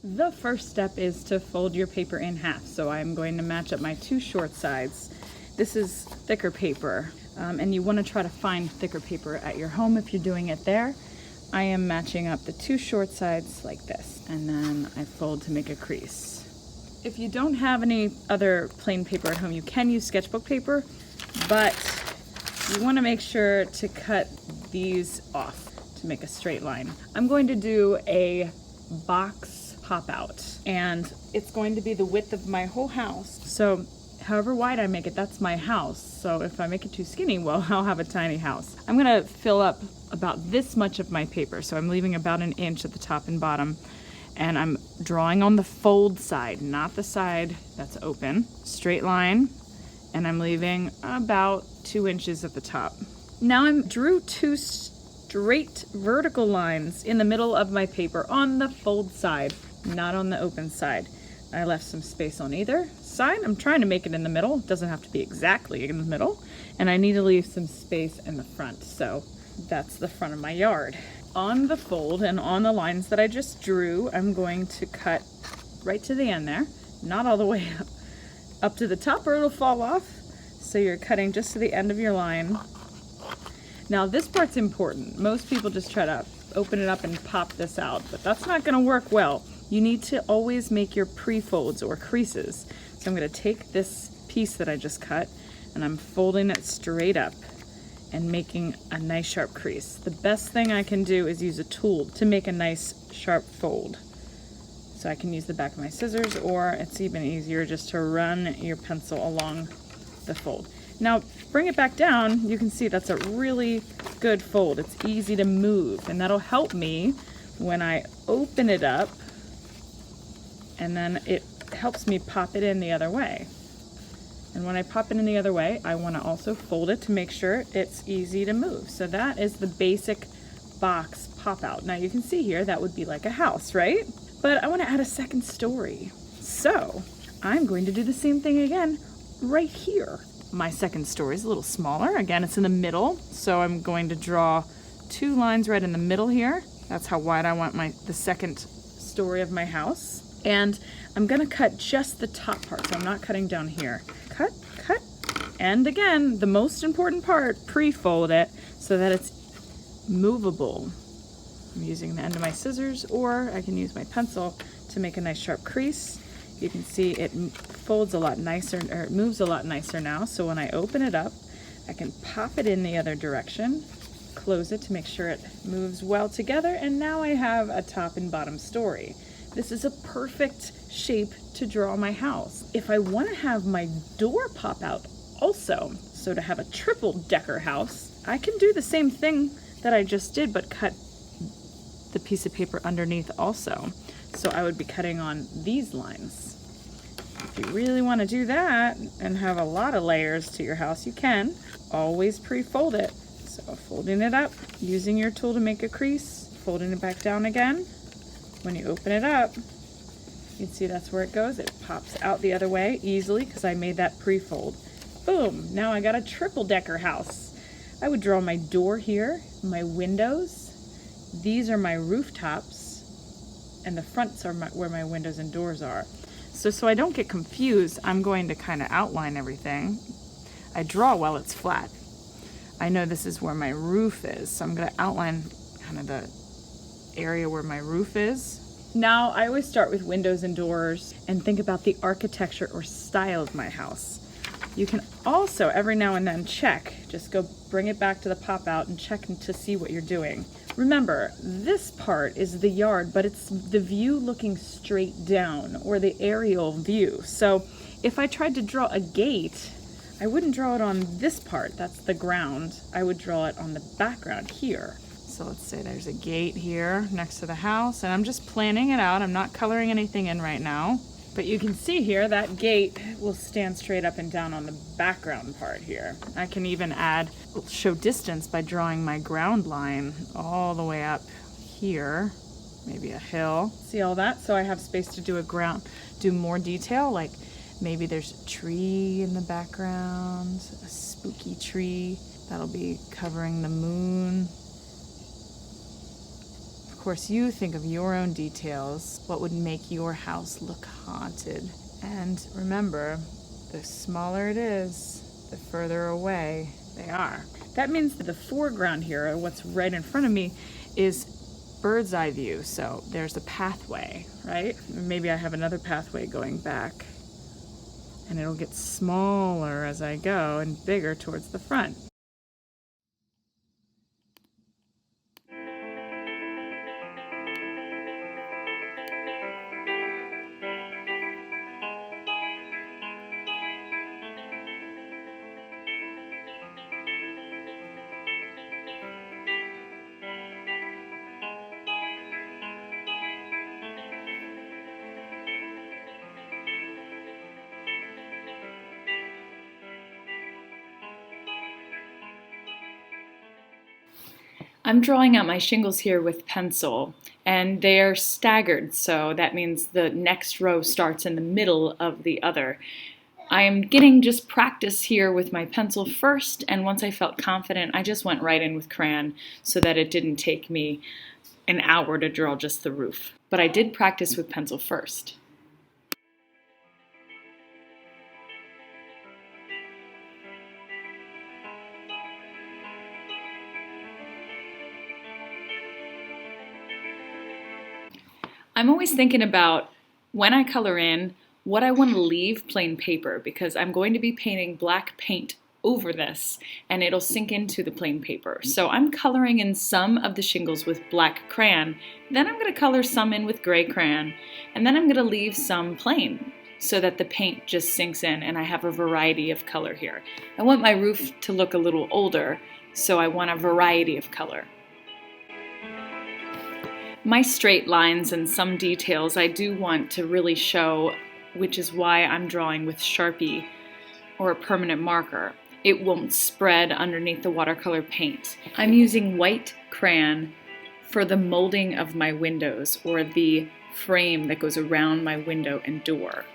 The first step is to fold your paper in half. So I'm going to match up my two short sides. This is thicker paper, and you want to try to find thicker paper at your home if you're doing it there. I am matching up the two short sides like this, and then I fold to make a crease. If you don't have any other plain paper at home, you can use sketchbook paper, but you want to make sure to cut these off to make a straight line. I'm going to do a box pop out, and it's going to be the width of my whole house. So however wide I make it, that's my house. So if I make it too skinny, well, I'll have a tiny house. I'm gonna fill up about this much of my paper. So I'm leaving about 1 inch at the top and bottom, and I'm drawing on the fold side, not the side that's open. Straight line, and I'm leaving about 2 inches at the top. Now I drew 2 straight vertical lines in the middle of my paper on the fold side, not on the open side. I left some space on either side. I'm trying to make it in the middle. It doesn't have to be exactly in the middle. And I need to leave some space in the front. So that's the front of my yard. On the fold and on the lines that I just drew, I'm going to cut right to the end there. Not all the way up to the top or it'll fall off. So you're cutting just to the end of your line. Now this part's important. Most people just try to open it up and pop this out, but that's not gonna work well. You need to always make your pre-folds or creases. So I'm gonna take this piece that I just cut and I'm folding it straight up and making a nice sharp crease. The best thing I can do is use a tool to make a nice sharp fold. So I can use the back of my scissors, or it's even easier just to run your pencil along the fold. Now bring it back down, you can see that's a really good fold. It's easy to move, and that'll help me when I open it up, and then it helps me pop it in the other way. And when I pop it in the other way, I want to also fold it to make sure it's easy to move. So that is the basic box pop out. Now you can see here that would be like a house, right? But I want to add a second story. So I'm going to do the same thing again right here. My second story is a little smaller. Again, it's in the middle. So I'm going to draw 2 lines right in the middle here. That's how wide I want the second story of my house. And I'm gonna cut just the top part, so I'm not cutting down here. Cut, cut, and again, the most important part, pre-fold it so that it's movable. I'm using the end of my scissors, or I can use my pencil to make a nice sharp crease. You can see it folds a lot nicer, or it moves a lot nicer now, so when I open it up, I can pop it in the other direction, close it to make sure it moves well together, and now I have a top and bottom story. This is a perfect shape to draw my house. If I want to have my door pop out also, so to have a triple decker house, I can do the same thing that I just did, but cut the piece of paper underneath also. So I would be cutting on these lines. If you really want to do that and have a lot of layers to your house, you can. Always pre-fold it. So folding it up, using your tool to make a crease, folding it back down again. When you open it up, you can see that's where it goes. It pops out the other way easily because I made that pre-fold. Boom, now I got a triple decker house. I would draw my door here, my windows. These are my rooftops, and the fronts are where my windows and doors are. So I don't get confused, I'm going to kind of outline everything. I draw while it's flat. I know this is where my roof is, so I'm going to outline kind of the area where my roof is. Now I always start with windows and doors and think about the architecture or style of my house. You can also every now and then check, just go bring it back to the pop out and check to see what you're doing. Remember, this part is the yard, but it's the view looking straight down, or the aerial view. So if I tried to draw a gate, I wouldn't draw it on this part, that's the ground. I would draw it on the background here. So let's say there's a gate here next to the house, and I'm just planning it out. I'm not coloring anything in right now. But you can see here that gate will stand straight up and down on the background part here. I can even show distance by drawing my ground line all the way up here, maybe a hill. See all that? So I have space to do more detail, like maybe there's a tree in the background, a spooky tree that'll be covering the moon. Of course, you think of your own details, what would make your house look haunted. And remember, the smaller it is, the further away they are. That means that the foreground here, what's right in front of me, is bird's eye view. So there's a pathway, right? Maybe I have another pathway going back, and it'll get smaller as I go and bigger towards the front. I'm drawing out my shingles here with pencil, and they're staggered, so that means the next row starts in the middle of the other. I am getting just practice here with my pencil first, and once I felt confident, I just went right in with crayon so that it didn't take me an hour to draw just the roof. But I did practice with pencil first. I'm always thinking about, when I color in, what I want to leave plain paper, because I'm going to be painting black paint over this and it'll sink into the plain paper. So I'm coloring in some of the shingles with black crayon, then I'm going to color some in with gray crayon, and then I'm going to leave some plain so that the paint just sinks in and I have a variety of color here. I want my roof to look a little older, so I want a variety of color. My straight lines and some details I do want to really show, which is why I'm drawing with Sharpie or a permanent marker. It won't spread underneath the watercolor paint. I'm using white crayon for the molding of my windows, or the frame that goes around my window and door.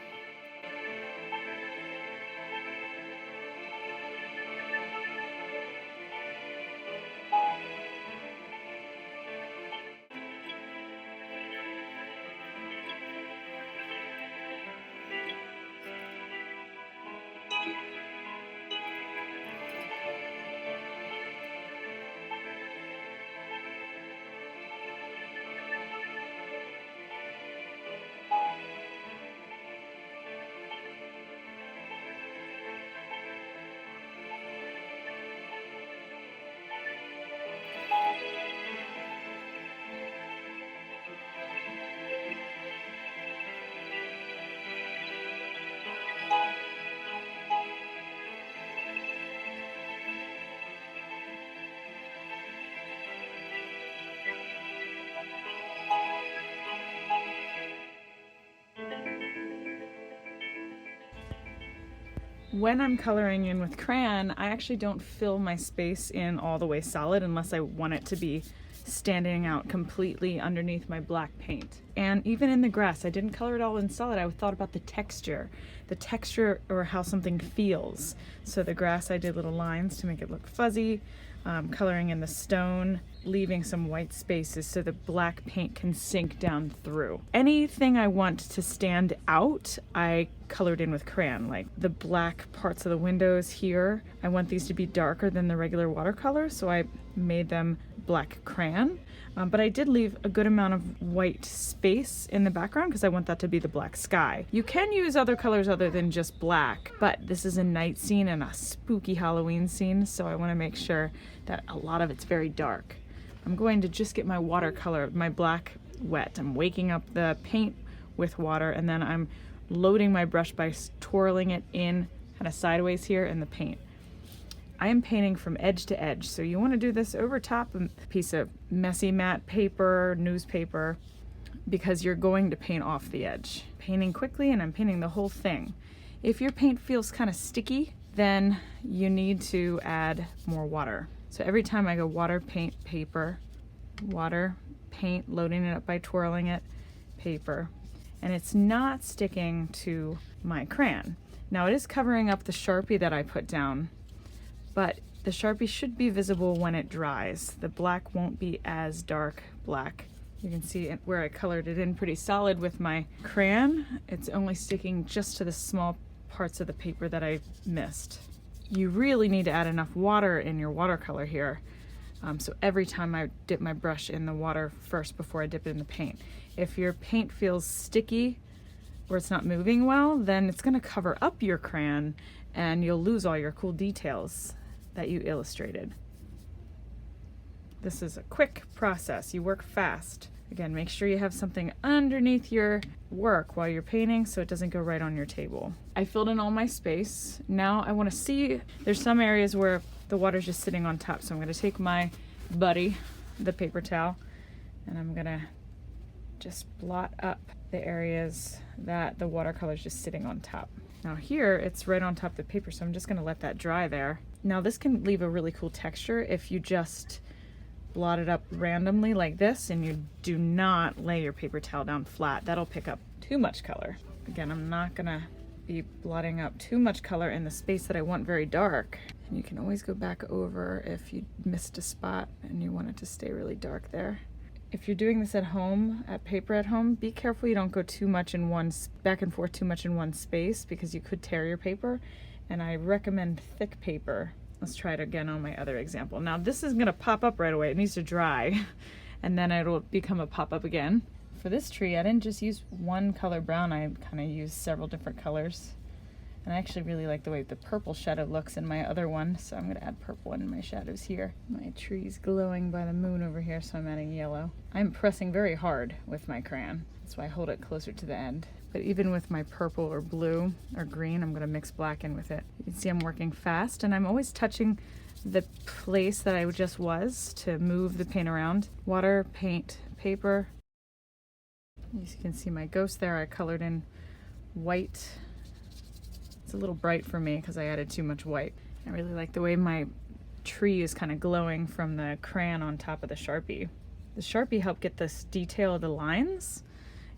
When I'm coloring in with crayon, I actually don't fill my space in all the way solid unless I want it to be standing out completely underneath my black paint. And even in the grass, I didn't color it all in solid. I thought about the texture or how something feels. So the grass, I did little lines to make it look fuzzy. Coloring in the stone, leaving some white spaces so the black paint can sink down through. Anything I want to stand out, I colored in with crayon, like the black parts of the windows here. I want these to be darker than the regular watercolor, so I made them black crayon. But I did leave a good amount of white space in the background because I want that to be the black sky. You can use other colors other than just black, but this is a night scene and a spooky Halloween scene, so I want to make sure that a lot of it's very dark. I'm going to just get my watercolor, my black wet. I'm waking up the paint with water, and then I'm loading my brush by twirling it in kind of sideways here in the paint. I am painting from edge to edge, so you want to do this over top of a piece of messy matte paper, newspaper, because you're going to paint off the edge. Painting quickly, and I'm painting the whole thing. If your paint feels kind of sticky, then you need to add more water. So every time I go water, paint, paper, water, paint, loading it up by twirling it, paper, and it's not sticking to my crayon. Now it is covering up the Sharpie that I put down, but the Sharpie should be visible when it dries. The black won't be as dark black You can see where I colored it in pretty solid with my crayon. It's only sticking just to the small parts of the paper that I missed. You really need to add enough water in your watercolor here. So every time I dip my brush in the water first before I dip it in the paint. If your paint feels sticky or it's not moving well, then it's gonna cover up your crayon and you'll lose all your cool details that you illustrated. This is a quick process. You work fast. Again, make sure you have something underneath your work while you're painting so it doesn't go right on your table. I filled in all my space. Now I want to see, there's some areas where the water's just sitting on top. So I'm going to take my buddy, the paper towel, and I'm going to just blot up the areas that the watercolor's just sitting on top. Now here, it's right on top of the paper, so I'm just going to let that dry there. Now this can leave a really cool texture if you just blot it up randomly like this and you do not lay your paper towel down flat. That'll pick up too much color. Again, I'm not gonna be blotting up too much color in the space that I want very dark. And you can always go back over if you missed a spot and you want it to stay really dark there. If you're doing this at home, at paper at home, be careful you don't go too much in back and forth too much in one space because you could tear your paper. And I recommend thick paper. Let's try it again on my other example. Now this is gonna pop up right away. It needs to dry and then it'll become a pop-up again. For this tree, I didn't just use one color brown. I kind of used several different colors. And I actually really like the way the purple shadow looks in my other one. So I'm gonna add purple in my shadows here. My tree's glowing by the moon over here, so I'm adding yellow. I'm pressing very hard with my crayon. That's why I hold it closer to the end. But even with my purple or blue or green, I'm gonna mix black in with it. You can see I'm working fast and I'm always touching the place that I just was to move the paint around. Water, paint, paper. As you can see my ghost there, I colored in white. It's a little bright for me because I added too much white. I really like the way my tree is kind of glowing from the crayon on top of the Sharpie. The Sharpie helped get this detail of the lines,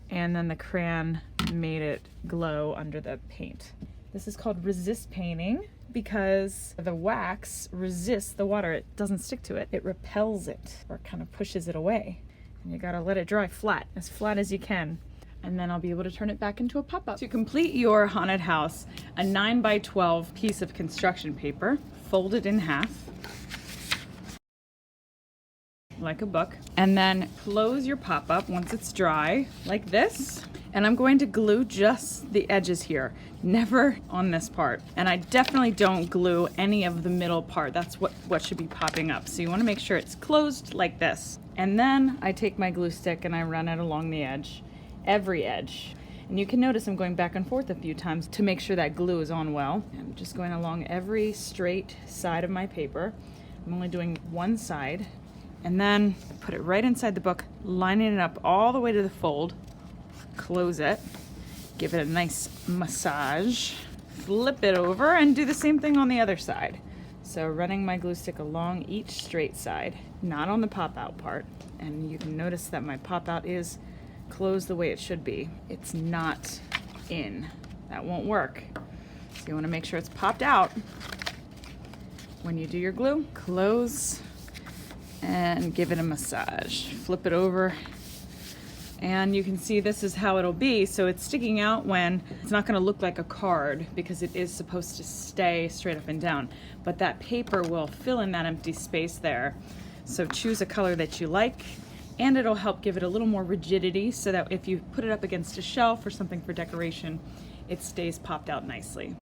and then the crayon made it glow under the paint. This is called resist painting because the wax resists the water. It doesn't stick to it. It repels it or kind of pushes it away. And you gotta let it dry flat as you can. And then I'll be able to turn it back into a pop-up. To complete your haunted house, a 9x12 piece of construction paper, fold it in half, like a book, and then close your pop-up once it's dry, like this. And I'm going to glue just the edges here, never on this part. And I definitely don't glue any of the middle part. That's what should be popping up. So you wanna make sure it's closed like this. And then I take my glue stick and I run it along the edge, every edge. And you can notice I'm going back and forth a few times to make sure that glue is on well. I'm just going along every straight side of my paper. I'm only doing one side. And then put it right inside the book, lining it up all the way to the fold. Close it, give it a nice massage, flip it over, and do the same thing on the other side. So running my glue stick along each straight side, not on the pop-out part. And you can notice that my pop-out is closed the way it should be. It's not in. That won't work. So you want to make sure it's popped out. When you do your glue, close and give it a massage. Flip it over. And you can see this is how it'll be. So it's sticking out when it's not gonna look like a card because it is supposed to stay straight up and down. But that paper will fill in that empty space there. So choose a color that you like, and it'll help give it a little more rigidity so that if you put it up against a shelf or something for decoration, it stays popped out nicely.